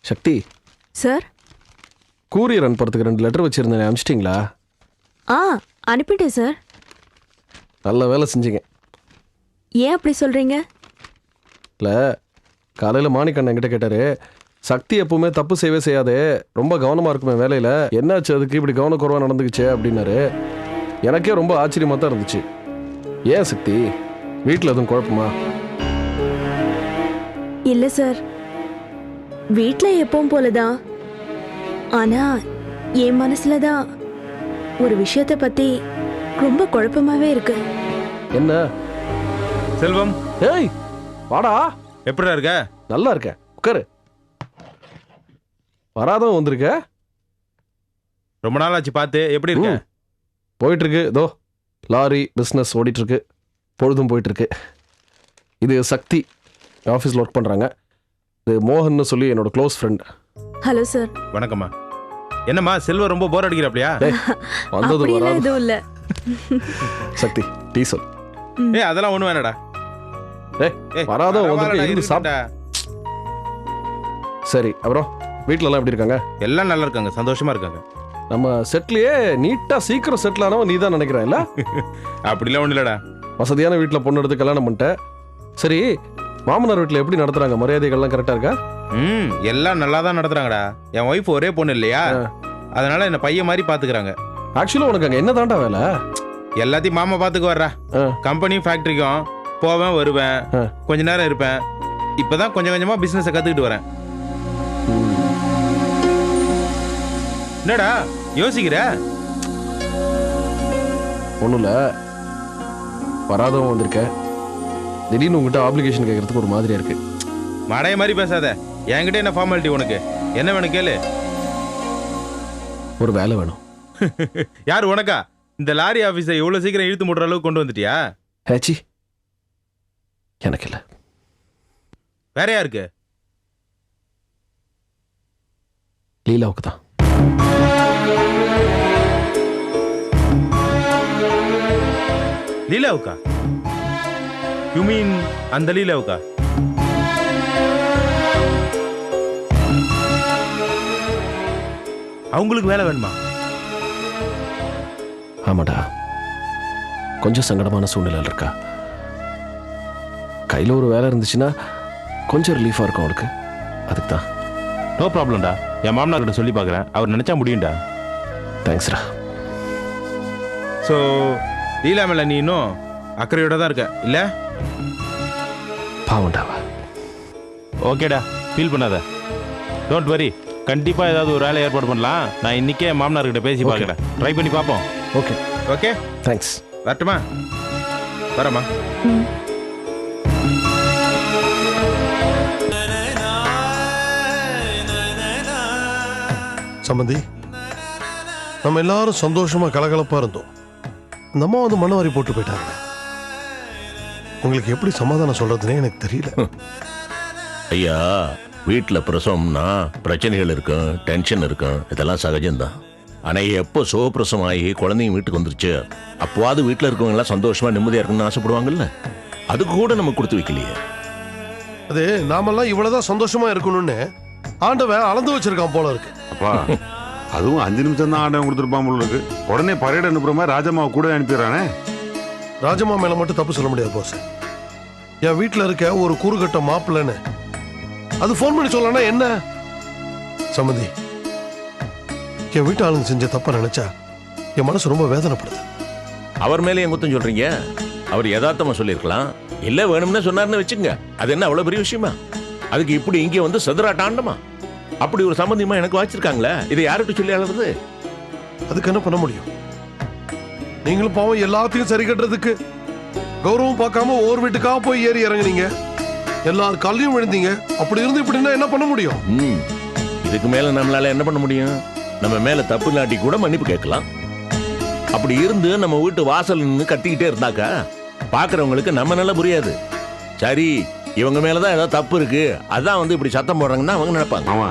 சக்தி sir. Courier அனுப்புறதுக்கு 2 letter வச்சுருந்தேன், அனுப்பிச்சிட்டிங்களா? அனுப்பிட்டேன் சார். நல்ல வேலை செஞ்சீங்க. ஏன் அப்படி சொல்கிறீங்க? இல்லை, காலையில் மாணிக்கண்ணன் என்கிட்ட கேட்டார், சக்தி எப்பவுமே தப்பு செய்யவே செய்யாதே, ரொம்ப கவனமாக இருக்குமே வேலையில், என்னாச்சு அதுக்கு இப்படி கவனக்குறைவாக நடந்துக்குச்சு அப்படின்னாரு. எனக்கே ரொம்ப ஆச்சரியமாக தான் இருந்துச்சு. ஏன் சக்தி, வீட்டில் எதுவும் குழப்பமா? இல்லை சார், வீட்டில் எப்பவும் போலதான். ஆனால் என் மனசில் தான் ஒரு விஷயத்தை பற்றி ரொம்ப குழப்பமாகவே இருக்கு. என்ன? செல்வம், ஏய் வாடா. எப்படிடா இருக்க? நல்லா இருக்க, உட்காரு. வராதவன் வந்திருக்க? ரொம்ப நாள் ஆச்சு பார்த்து. எப்படி இருக்க? போயிட்டு இருக்கு, இதோ லாரி பிஸ்னஸ் ஓடிட்டு இருக்கு, பொழுதும் போயிட்டு இருக்கு. இது சக்தி, ஆஃபீஸில் ஒர்க் பண்ணுறாங்க. இது மோகன்னு சொல்லி என்னோட க்ளோஸ் ஃப்ரெண்ட். Hello sir. வணக்கம்மா. என்னம்மா செல்வம் ரொம்ப போர் அடிக்கிறாப்லையா? வந்தது வராது. எதுவும் இல்லை. சக்தி டீ சொல். அதெல்லாம் ஒண்ணு வேணடா. வராதவன் வந்து இருந்து சாப்பிட்ட. சரி, அப்புறம் வீட்டில எல்லாம் எப்படி இருக்காங்க? எல்லாம் நல்லா இருக்காங்க, சந்தோஷமா இருக்காங்க. நம்ம செட்லயே நீட்டா சீக்கிரம் செட்டில் ஆனவன் நீ தான் நினைக்கிறேன் இல்ல? அப்படிலாம் ஒண்ணு இல்லடா. வசதியான வீட்டில் பொண்ணு எடுத்து கல்யாணம் பண்ணிட்டேன். சரி, மாமனார் வீட்டில் எப்படி நடத்துறாங்க? மரியாதைகள்லாம் கரெக்டா இருக்கா? எல்லாம் நல்லா தான் நடத்துறாங்கடா. என் ஒய்ஃப் ஒரே பொண்ணு இல்லையா, அதனால என்ன பையன் மாதிரி பாத்துக்கிறாங்க. ஆக்சுவலா உனக்கு அங்க என்ன தாண்டா வேலை? எல்லாத்தையும் மாமா பாத்துக்கு வர்றா. கம்பெனி ஃபேக்டரிக்கும் போவேன் வருவேன், கொஞ்ச நேரம் இருப்பேன். இப்பதான் கொஞ்சம் கொஞ்சமா பிசினஸ் கத்துக்கிட்டு வரேன். என்னடா யோசிக்கிற? ஒண்ணும் இல்ல, வராதவன் வந்திருக்க, திடீர்னு உங்ககிட்ட ஆப்ளிகேஷன் கேட்கறதுக்கு ஒரு மாதிரியா இருக்கு. மடைய மாதிரி பேசாத. என்கிட்ட என்ன ஃபார்மாலிட்டி? உனக்கு என்ன வேணும் கேளு. ஒரு வேலை வேணும். யார் உனக்கா? இந்த லாரி ஆபீஸை இவ்வளவு சீக்கிரம் இழுத்து மூடுற அளவுக்கு கொண்டு வந்துட்டியா? ஹேச்சி, எனக்கு இல்ல. வேற யாருக்கு? லீலாவுக்கு தான். லீலாவுக்கா? யூ மீன் அந்த லீலாவுக்கா? அவங்களுக்கு வேலை வேணுமா? ஆமாடா, கொஞ்சம் சங்கடமான சூழ்நிலை இருக்கா. கையில் ஒரு வேலை இருந்துச்சுன்னா கொஞ்சம் ரிலீஃபாக இருக்கும் அவளுக்கு, அதுக்கு தான். நோ ப்ராப்ளம்டா, என் மாமனார்கிட்ட சொல்லி பார்க்குறேன், அவர் நினச்சா முடியும்டா. தேங்க்ஸ்டா. ஸோ லீலா மேல நீ இன்னும் அக்கறையோட தான் இருக்க இல்லை? பாவண்டாவா. ஓகேடா, ஃபீல் பண்ணாத. டோன்ட் வரி, கண்டிப்பாக ஏதாவது ஒரு வேலை ஏற்பாடு பண்ணலாம். நான் இன்னைக்கே மாமனார்கிட்ட பேசி பார்க்குறேன், ட்ரை பண்ணி பார்ப்போம். Okay okay, thanks. வரட்டுமா? வரமா. சம்பந்தி, நம்ம எல்லாரும் சந்தோஷமா கலகலப்பா இருந்தோம். இந்த அம்மா வந்து மண்ணவாரி போட்டு போயிட்டாங்க. உங்களுக்கு எப்படி சமாதானம் சொல்றதுனே எனக்கு தெரியல. ஐயா, வீட்டில் பிரசவம்னா பிரச்சனைகள் இருக்கும், டென்ஷன் இருக்கும், இதெல்லாம் சகஜம்தான். ஆனால் எப்போ சுகப்பிரசவம் ஆகி குழந்தைங்க வீட்டுக்கு வந்துருச்சு, அப்போவாது வீட்டில் இருக்கவங்க எல்லாம் சந்தோஷமா நிம்மதியா இருக்குன்னு ஆசைப்படுவாங்கல்ல, அதுக்கு கூட நம்ம கொடுத்து வைக்கலையே. அது நாமெல்லாம் இவ்வளவுதான் சந்தோஷமா இருக்கணும்னு ஆண்டவன் அளந்து வச்சிருக்கான் போல இருக்கு. அப்பா, அதுவும் 5 நிமிஷம் தான் ஆண்டவன் கொடுத்துருப்பான் போல இருக்கு. உடனே பரையட் அனுப்புற மாதிரி ராஜம்மாவை கூட அனுப்பிடுறானே. ராஜம்மா மேல மட்டும் தப்பு சொல்ல முடியாது போஸ். என் வீட்டில் இருக்க ஒரு கூறுகட்ட மாப்பிள்ளைன்னு அது ஃபோன் பண்ணி சொல்லனா என்ன? சம்மந்தி, என் வீட்டு ஆளுங்க செஞ்ச தப்பா நினைச்சா என் மனசு ரொம்ப வேதனைப்படுது. அவர் மேலே என் குத்தம் சொல்றீங்க? அவர் யதார்த்தமா சொல்லியிருக்கலாம், இல்ல வேணும்னு சொன்னார்னு வச்சுங்க, அது என்ன அவ்வளவு பெரிய விஷயமா? அதுக்கு இப்படி இங்கே வந்து செதறாட்டாண்டமா? அப்படி ஒரு சம்பந்தியமா எனக்கு வாச்சிருக்காங்களே, இதை யார்கிட்ட சொல்லி அழுறது? அதுக்கு என்ன பண்ண முடியும்? நீங்களும் பாவம் எல்லாத்தையும் சரி கட்டுறதுக்கு கௌரவம் பார்க்காம ஒவ்வொரு வீட்டுக்காக போய் ஏறி இறங்குனீங்க, எல்லார் காலையும் விழுந்தீங்க. அப்படி இருந்து இப்படின்னா என்ன பண்ண முடியும்? இதுக்கு மேல நம்மளால என்ன பண்ண முடியும்? நம்ம மேல தப்பு இல்லாட்டி கூட மன்னிப்பு கேட்கலாம். அப்படி இருந்து நம்ம வீட்டு வாசல் நின்று கத்திக்கிட்டே இருந்தாக்கா பாக்குறவங்களுக்கு நம்ம நல்லா புரியாது. சரி, இவங்க மேலதான் ஏதாவது தப்பு இருக்கு, அதான் வந்து இப்படி சத்தம் போடுறாங்கன்னா அவங்க நினைப்பாங்க. ஆமா,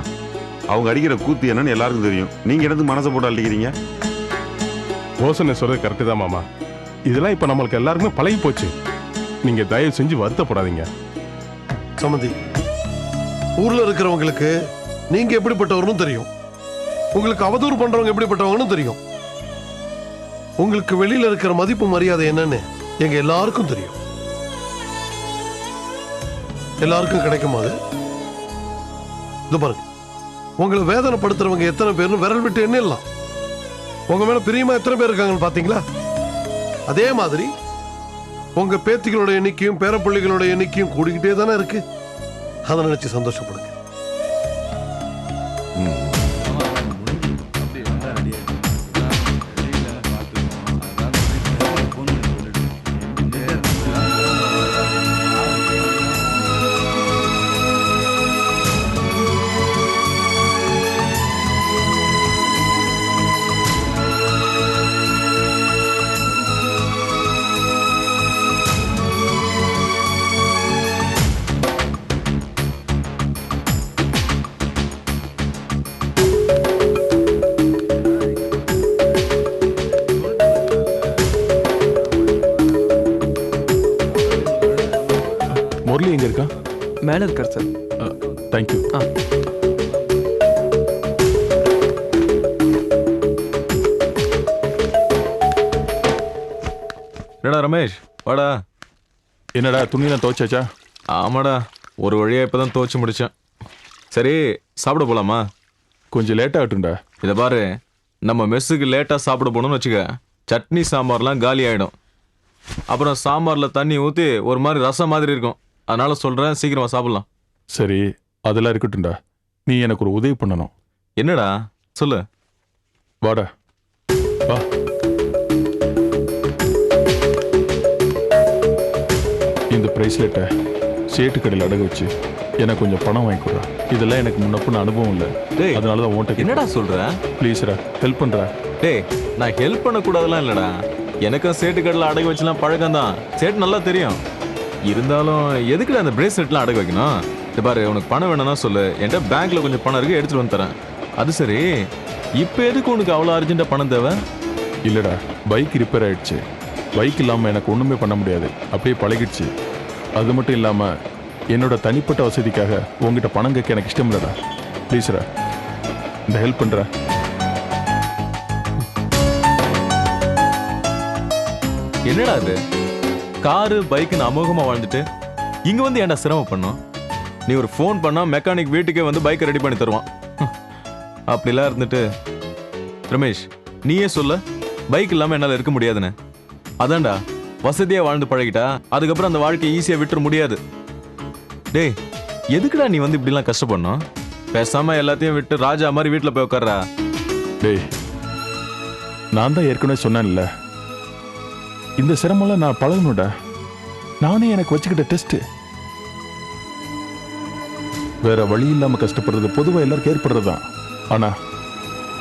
அவங்க அடிக்கிற கூத்து என்னன்னு எல்லாருக்கும் தெரியும். நீங்க எடுத்து மனசை போட்டு அடிக்கிறீங்க. ரோசனை சொல்றது கரெக்டு தான் மாமா. இதெல்லாம் இப்ப நம்மளுக்கு எல்லாருக்குமே பழகி போச்சு. நீங்க தயவு செஞ்சு வருத்தப்படாதீங்க. சம்மந்தி, ஊர்ல இருக்கிறவங்களுக்கு நீங்க எப்படிப்பட்டவர்னு தெரியும், உங்களுக்கு அவதூறு பண்றவங்க எப்படிப்பட்டவங்கன்னு தெரியும், உங்களுக்கு வெளியில இருக்கிற மதிப்பு மரியாதை என்னன்னு எங்க எல்லாருக்கும் தெரியும். எல்லாருக்கும் கிடைக்குமா அது? இது பாருங்க, உங்களை வேதனைப்படுத்துறவங்க எத்தனை பேர்னு விரல் விட்டு எண்ணிடலாம். உங்க மேல பிரியமா எத்தனை பேர் இருக்காங்கன்னு பாத்தீங்களா? அதே மாதிரி உங்க பேத்திகளோட எண்ணிக்கையும் பேரப்பிள்ளைகளோட எண்ணிக்கையும் கூடிக்கிட்டே தானே இருக்கு. அதை நினைச்சு சந்தோஷப்படுங்க. முரளி எங்க இருக்கா? மேலே இருக்கார் சார். தேங்க்யூ. என்னடா ரமேஷ், வாடா. என்னடா துணியெல்லாம் துவைச்சாச்சா? ஆமாடா, ஒரு வழியா இப்பதான் துவைச்சு முடிச்சேன். சரி, சாப்பிட போலாமா? கொஞ்சம் லேட் ஆகட்டும்டா. இதை பாரு, நம்ம மெஸ்ஸுக்கு லேட்டாக சாப்பிட போகணும்னு வச்சுக்க, சட்னி சாம்பார்லாம் காலி ஆகிடும். அப்புறம் சாம்பாரில் தண்ணி ஊற்றி ஒரு மாதிரி ரசம் மாதிரி இருக்கும். அதனால சொல்கிறேன், சீக்கிரமாக சாப்பிட்லாம். சரி, அதெல்லாம் இருக்கட்டும்டா. நீ எனக்கு ஒரு உதவி பண்ணணும். என்னடா சொல்லு. வாடா, வா. இந்த பிரைஸ்லெட்டை சேட்டு கடையில் அடகு வச்சு எனக்கு கொஞ்சம் பணம் வாங்கி கொடுறா. இதெல்லாம் எனக்கு முன்னப்பின அனுபவம் இல்லை, டேய், அதனால தான் உன்கிட்ட என்னடா சொல்ற? ப்ளீஸ்ரா, ஹெல்ப் பண்ணுறா. டேய், நான் ஹெல்ப் பண்ணக்கூடாதுலாம் இல்லைடா. எனக்கும் சேட்டு கடையில் அடகு வச்சுலாம் பழக்கம் தான். சேட்டு நல்லா தெரியும். இருந்தாலும் எதுக்குடா அந்த பிரேஸ்லெட்லாம் அடகு வைக்கணும்? இது பாரு, உனக்கு பணம் வேணும்னா சொல்லு, என்கிட்ட பேங்க்ல கொஞ்சம் பணம் இருக்கு, எடுத்துட்டு வந்து தரேன். அது சரி, இப்போ எதுக்கு உனக்கு அவ்வளோ அர்ஜென்ட்டாக பணம் தேவை? இல்லைடா, பைக் ரிப்பேர் ஆயிடுச்சு. பைக் இல்லாமல் எனக்கு ஒன்றுமே பண்ண முடியாது, அப்படியே பழகிடுச்சு. அது மட்டும் இல்லாமல் என்னோட தனிப்பட்ட வசதிக்காக உங்ககிட்ட பணம் கேட்க எனக்கு இஷ்டம் இல்லைடா. ப்ளீஸ்ரா, இந்த ஹெல்ப் பண்ணுற. என்னடா அது, காரு பைக்குன்னு அமோகமாக வாழ்ந்துட்டு இங்கே வந்து ஏன்டா சிரமம் பண்ணோம்? நீ ஒரு ஃபோன் பண்ணா மெக்கானிக் வீட்டுக்கே வந்து பைக்கை ரெடி பண்ணி தருவான். அப்படிலாம் இருந்துட்டு ரமேஷ், நீயே சொல்ல, பைக் இல்லாமல் என்னால் இருக்க முடியாதுன்னு. அதான்டா, வசதியாக வாழ்ந்து பழகிட்டா அதுக்கப்புறம் அந்த வாழ்க்கையை ஈஸியாக விட்டுற முடியாது. டேய், எதுக்குடா நீ வந்து இப்படிலாம் கஷ்டப்படணும்? பேசாமல் எல்லாத்தையும் விட்டு ராஜா மாதிரி வீட்டில் போய் உட்கார்றா. டேய், நான் தான் ஏற்கனவே சொன்னேன்ல, இந்த சிரமம்லாம் நான் பழகணும்டா. நானே எனக்கு வச்சுக்கிட்ட டெஸ்ட். வேற வழி இல்லாம கஷ்டப்படுறது பொதுவாக எல்லாருக்கும் ஏற்படுறது தான். ஆனா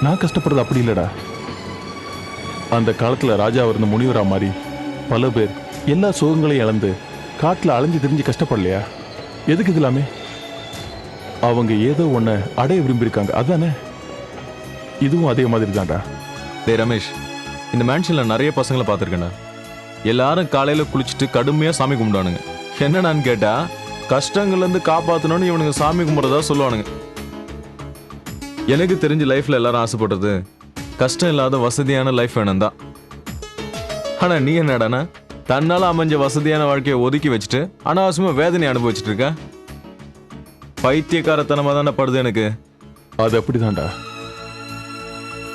நான் கஷ்டப்படுறது அப்படி இல்லடா. அந்த காலத்துல ராஜா இருந்த முனிவரா மாதிரி பல பேர் எல்லா சுகங்களையும் இழந்து காட்டுல அலைஞ்சு திரிஞ்சு கஷ்டப்படலையா? எதுக்கு இது எல்லாமே? அவங்க ஏதோ ஒன்ன அடைய விரும்பியிருக்காங்க, அதானே? இதுவும் அதே மாதிரி தான்டா. டேய் ரமேஷ், இந்த மேன்ஷன்ல நிறைய பசங்களை பார்த்துருக்கேன்டா. எல்லாரும் காலையில குளிச்சுட்டு கடுமையா சாமி கும்பிடுவானுங்க. என்னடான்னு கேட்டா, கஷ்டங்கள்ல இருந்து காப்பாற்றணும்னு இவனுங்க சாமி கும்பிட்றதா சொல்லுவானுங்க. எனக்கு தெரிஞ்ச லைஃப்ல எல்லாரும் ஆசைப்படுறது கஷ்டம் இல்லாத வசதியான லைஃப் வேணும் தான். ஆனா நீ என்னடானா, தன்னால அமைஞ்ச வசதியான வாழ்க்கையை ஒதுக்கி வச்சுட்டு அனாவசியமா வேதனை அனுபவிச்சுட்டு இருக்க. பைத்தியக்காரத்தனமா தானே படுது எனக்கு. அது அப்படிதான்டா.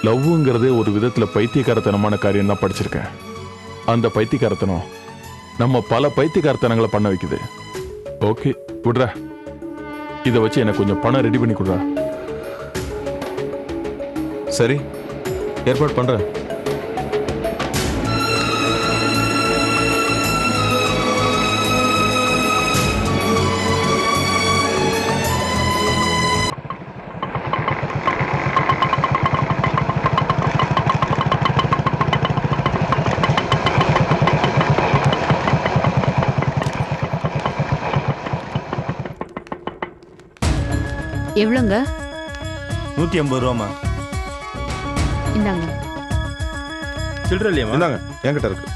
லவ்ங்கிறதே ஒரு விதத்துல பைத்தியக்காரத்தனமான காரியம் தான் படிச்சிருக்கேன். அந்த பைத்தியக்காரத்தனம் நம்ம பல பைத்தியக்காரத்தனங்களை பண்ண வைக்குது. ஓகே, விடுறா. இதை வச்சு எனக்கு கொஞ்சம் பணம் ரெடி பண்ணி கொடுறா. சரி, ஏற்பாடு பண்றேன். எவ்வளோங்க? 150 ரூபாமா. இந்தாங்க. சில்லற இல்லையாமா? இந்தாங்க, என்கிட்ட இருக்கு.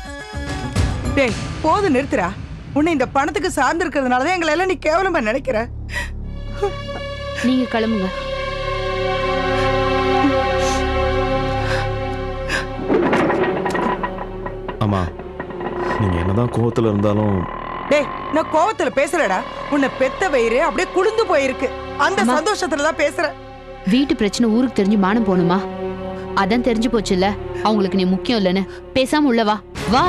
டேய், போது நிறுத்துறா. உன்னை இந்த பணத்துக்கு சார்ந்து இருக்கிறதுனாலதான் எங்களை எல்லாம் நீ கேவலமா நினைக்கிற. நீங்க கிளம்புங்க. ஆமா நீங்க என்னதான் கோவத்துல இருந்தாலும் டேய் நான் கோவத்துல பேசுறடா. உன்னை பெத்த வயிறு அப்படியே குளிந்து போயிருக்கு. அந்த சந்தோஷத்துல தான் பேசுறேன். வீட்டு பிரச்சனை ஊருக்கு தெரிஞ்சு மானம் போணுமா? அதான் தெரிஞ்சு போச்சுல்ல அவங்களுக்கு நீ முக்கியம் இல்லைன்னு. பேசாம உள்ள வா வா.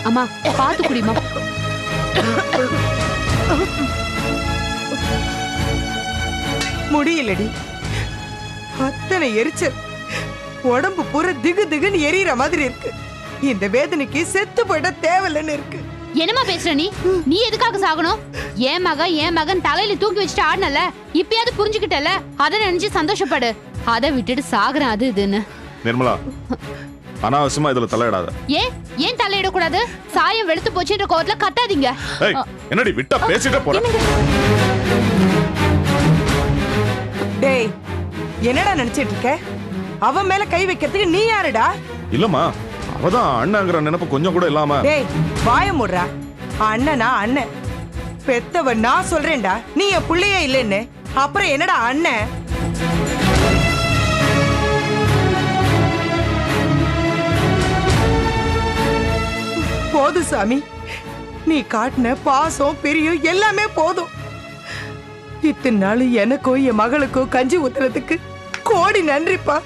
அம்மா பாத்து குடிமா. முடியலடி. அத்தனை எரிச்சல். உடம்பு பூரா திகு திகுன்னு எரியற மாதிரி இருக்கு. இந்த வேதனைக்கு செத்து போயிட தேவையில்லைன்னு இருக்கு. என்னமா பேசுற நீ? நீ எதுக்காக சாகணும்? என் மகன் தலையில தூக்கி வச்சுட்டு ஆடனல, இப்பயாவது புரிஞ்சுக்கிட்டல. அதை நினைச்சு சந்தோஷப்படு. அதை விட்டுட்டு சாகுறேன் அது இதுன்னு. நிர்மலா அனாவசியமா இதுல தலையிடாத. ஏன் தலையிடக்கூடாது? சாயம் வெளுத்து போச்சுன்ற கோவத்துல கத்தாதீங்க. என்னடி விட்டா பேசிட்டே போற. டேய் என்னடா நினைச்சிட்டு இருக்க? அவன் மேல கை வைக்கிறதுக்கு நீ யாருடா? இல்லம்மா அவதான் அண்ணங்கிற நினைப்பு கொஞ்சம் கூட இல்லாம. டேய் வாய மூடுறா. அண்ணனா அண்ணன் பெத்தவன். நான் சொல்றேன்டா நீ என் புள்ளையே இல்லைன்னு. அப்புறம் என்னடா அண்ணன்? போதும் சாமி. நீ காட்டின பாசம் பிரியம் எல்லாமே போதும். இத்தனை நாள் எனக்கும் என் மகளுக்கும் கஞ்சி ஊத்துறதுக்கு கோடி நன்றிப்பா.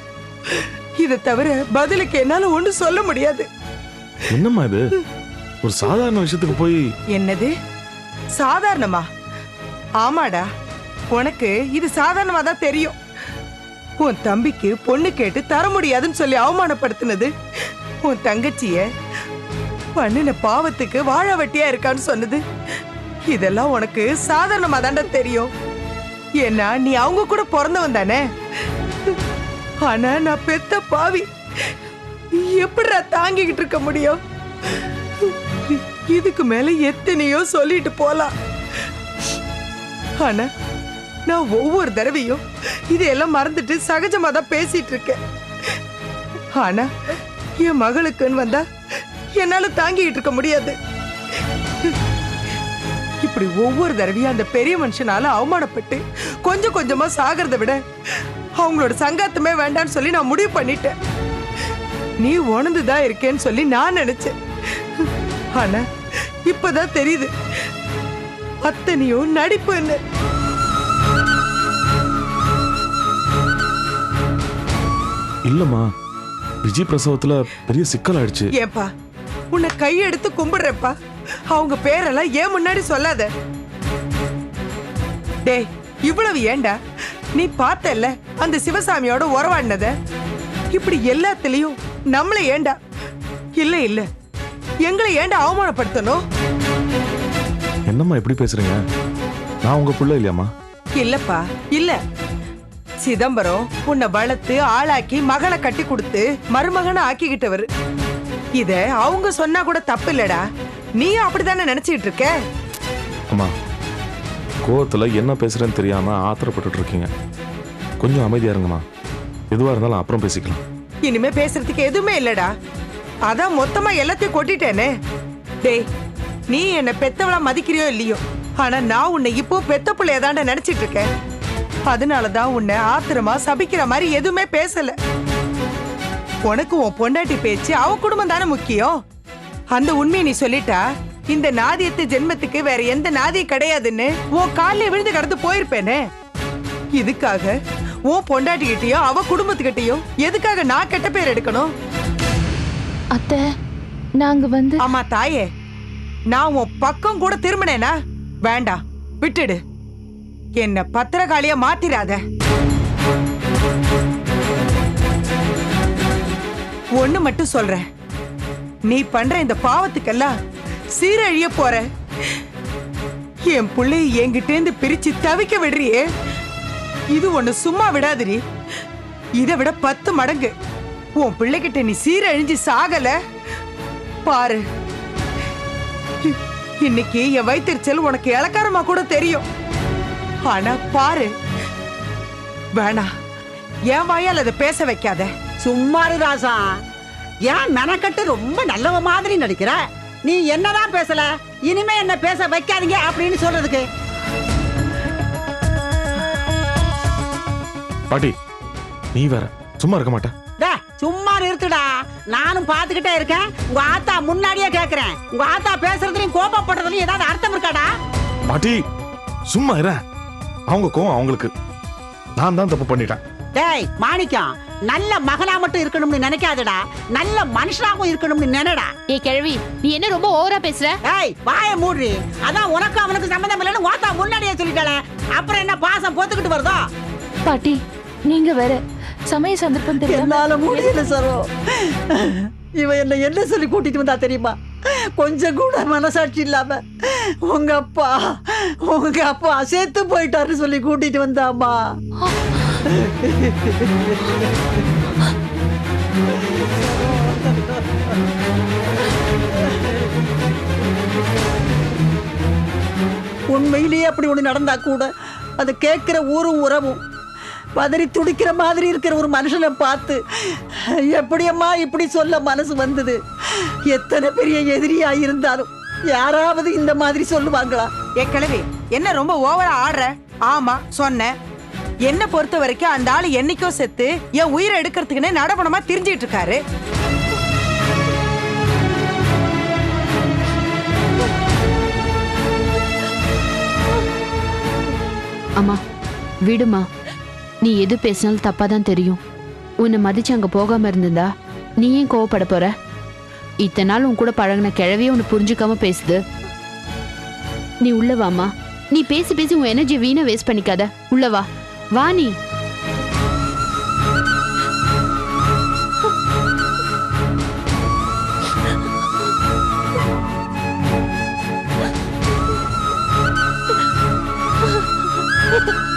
இதை தவிர பதிலுக்கு என்னால ஒண்ணு சொல்ல முடியாது. என்னம்மா இது? ஒரு சாதாரண விஷயத்துக்கு போய். என்னது சாதாரணமா? ஆமாடா உனக்கு இது சாதாரணமா தான் தெரியும். உன் தம்பிக்கு பொண்ணு கேட்டு தர முடியாதுன்னு சொல்லி அவமானப்படுத்தினது, உன் தங்கச்சிய பண்ணின பாவத்துக்கு வாழ வெட்டியா இருக்கான்னு சொன்னது, இதெல்லாம் உனக்கு சாதாரணமா தாண்டா தெரியும். ஏன்னா நீ அவங்க கூட பிறந்தவன் தானே. ஆனா நான் பெத்த பாவி எப்படிடா தாங்கிக்கிட்டு இருக்க முடியும்? இதுக்கு மேல எத்தனையோ சொல்லிட்டு போலாம். ஆனா நான் ஒவ்வொரு தடவையும் இதையெல்லாம் மறந்துட்டு சகஜமா தான் பேசிட்டு இருக்கேன். ஆனா என் மகளுக்குன்னு வந்தா என்னால தாங்கிட்டு இருக்க முடியாது. இப்படி ஒவ்வொரு தடவையும் அந்த பெரிய மனுஷனால அவமானப்பட்டு கொஞ்சம் கொஞ்சமா சாகிறத விட அவங்களோட சங்காத்தமே வேண்டான்னு சொல்லி நான் முடிவு பண்ணிட்டேன். நீ உணர்ந்துதான் இருக்கேன்னு சொல்லி நான் நினைச்சேன். ஆனா இப்பதான் தெரியுது அத்தனையோ நடிப்புன்னு. இல்லம்மா விஜய் பிரசவத்துல பெரிய சிக்கல் ஆயிடுச்சு. ஏப்பா உன்னை கையெடுத்து கும்பிடுறப்பா. அவங்க பேரெல்லாம் ஏன் முன்னாடி சொல்லாத. டேய் இவ்வளவு ஏண்டா? நீ பார்த்தல்ல அந்த சிவசாமியோட உறவாடினத. இப்படி எல்லாத்துலயும் நம்மள ஏண்டா? இல்ல இல்ல எங்களை ஏண்டா அவமானப்படுத்தணும்? என்னம்மா எப்படி பேசுறீங்க? நான் உங்க பிள்ளை இல்லையாம்மா? இல்லப்பா இல்ல. சிதம்பரம் உன்னை வளர்த்து ஆளாக்கி மகளை கட்டி கொடுத்து மருமகனை ஆக்கிக்கிட்டவர். இத அவங்க சொன்னா கூட தப்பு இல்லடா. நீ அப்படித்தானே நினைச்சிட்டு இருக்க? அம்மா கோவத்துல என்ன பேசுறேன்னு தெரியாம ஆத்திரப்பட்டு இருக்கீங்க. கொஞ்சம் அமைதியா இருங்கம்மா. எதுவா இருந்தாலும் அப்புறம் பேசிக்கலாம். இனிமே பேசுறதுக்கு எதுவுமே இல்லடா. அதான் மொத்தமா எல்லாத்தையும் கொட்டிட்டேனே. டேய் நீ என்ன பெத்தவளா மதிக்கிறியோ இல்லையோ, ஆனா நான் உன்னை இப்போ பெத்த பிள்ளையதாண்ட நினைச்சிட்டு இருக்கேன். அதனாலதான் உன்னை ஆத்திரமா சபிக்கிற மாதிரி எதுவுமே பேசல. உனக்கு உன் பொண்டாட்டி பேச்சு அவன் குடும்பம் தானே முக்கியம். அந்த உண்மையை நீ சொல்லிட்டா இந்த நாதியத்து ஜென்மத்துக்கு வேற எந்த நாதியும் கிடையாதுன்னு உன் காலில் விழுந்து கடந்து போயிருப்பேனே. இதுக்காக உன் பொண்டாட்டிகிட்டயோ அவ குடும்பத்துக்கிட்டயோ எதுக்காக நான் கெட்ட பேர் எடுக்கணும்? அத்தை நாங்க வந்து. ஆமா தாயே, நான் உன் பக்கம் கூட திரும்பினேனா? வேண்டாம் விட்டுடு. என்ன பத்திரகாளியா மாத்திராத. ஒண்ணு மட்டும் சொல்றேன், நீ பண்ற இந்த பாவத்துக்கெல்லாம் சீரழிய போற. என் பிள்ளைய என்கிட்ட இருந்து பிரிச்சு தவிக்க விடுறியே, இது ஒண்ணு சும்மா விடாதிரி. இதை விட 10 மடங்கு. உன் பிள்ளைகிட்ட நீ சீரழிஞ்சு சாகல பாரு. இன்னைக்கு என் வயிற்றுச்சல் உனக்கு இளக்காரமா கூட தெரியும். ஆனா பாரு, வேணா என் வாயால் அதை பேச வைக்காத. சும்மாரு ராசா, ஏன் மெனக்கட்டு ரொம்ப நல்லவ மாதிரி நடிக்கிற? நீ என்னதான் பேசல, இனிமே என்ன பேச வைக்காதீங்க அப்படின்னு சொல்றதுக்கு. பாட்டி நீ வேற சும்மா இருக்க மாட்டேன். சும்மா நிறுத்துடா, நானும் பாத்துக்கிட்டே இருக்கேன். உங்க ஆத்தா முன்னாடியே கேக்குறேன், உங்க ஆத்தா பேசுறதுலயும் கோபப்படுறதுலயும் ஏதாவது அர்த்தம் இருக்காடா? பாட்டி சும்மா இரு. அவங்க கோவம் அவங்களுக்கு, நான் தான் தப்பு பண்ணிட்டேன். டேய் மாணிக்கம், நல்ல மகனா மட்டும் இருக்கணும்னு நினைக்காதடா, நல்ல மனுஷனாவும் இருக்கணும்னு நினைடா. ஏய் கிழவி, நீ என்ன ரொம்ப ஓவரா பேசுற? ஏய் வாய மூடுறி. அதான் உனக்கு அவனுக்கு சம்பந்தம் இல்லைன்னு வாத்தா முன்னாடியே சொல்லிட்டாளே, அப்புறம் என்ன பாசம் போத்துக்கிட்டு வருதோ? பாட்டி நீங்க வேற சமய சந்தர்ப்பம் தெரியாம என்னால முடியல சரோ. இவன் என்ன சொல்லி கூட்டிட்டு வந்தா தெரியுமா? கொஞ்சம் கூட மனசாட்சி இல்லாம உங்க அப்பா செத்து போயிட்டாருன்னு சொல்லி கூட்டிட்டு வந்தாமா. உண்மையிலேயே அப்படி ஒண்ணு நடந்தா கூட அதை கேட்கிற ஊரும் உறவும் பதறி துடிக்கிற மாதிரி இருக்கிற ஒரு மனுஷனை பார்த்து எப்படியம்மா இப்படி சொல்ல மனசு வந்தது? எத்தனை பெரிய எதிரியா இருந்தாலும் யாராவது இந்த மாதிரி சொல்லுவாங்களா? கிழவி என்ன ரொம்ப ஓவரா ஆடுற? ஆமா சொன்ன. என்ன பொறுத்த வரைக்கும் அந்த ஆளு என்னைக்கோ செத்து என் உயிரை எடுக்கிறதுக்குன்னு நடபணமா திரிஞ்சிட்டு இருக்காரு. அம்மா விடுமா, நீ எது பேசினாலும் தப்பா தான் தெரியும். உன்னை மதிச்சு அங்க போகாம இருந்திருந்தா நீ ஏன் கோவப்பட போற? இத்தனை நாள் உன் கூட பழகின கிழவியே உன்னை புரிஞ்சுக்காம பேசுது. நீ உள்ள வாமா. நீ பேசி பேசி உன் எனர்ஜி வீணா வேஸ்ட் பண்ணிக்காத. உள்ள வா, வா நீ. Ha ha ha!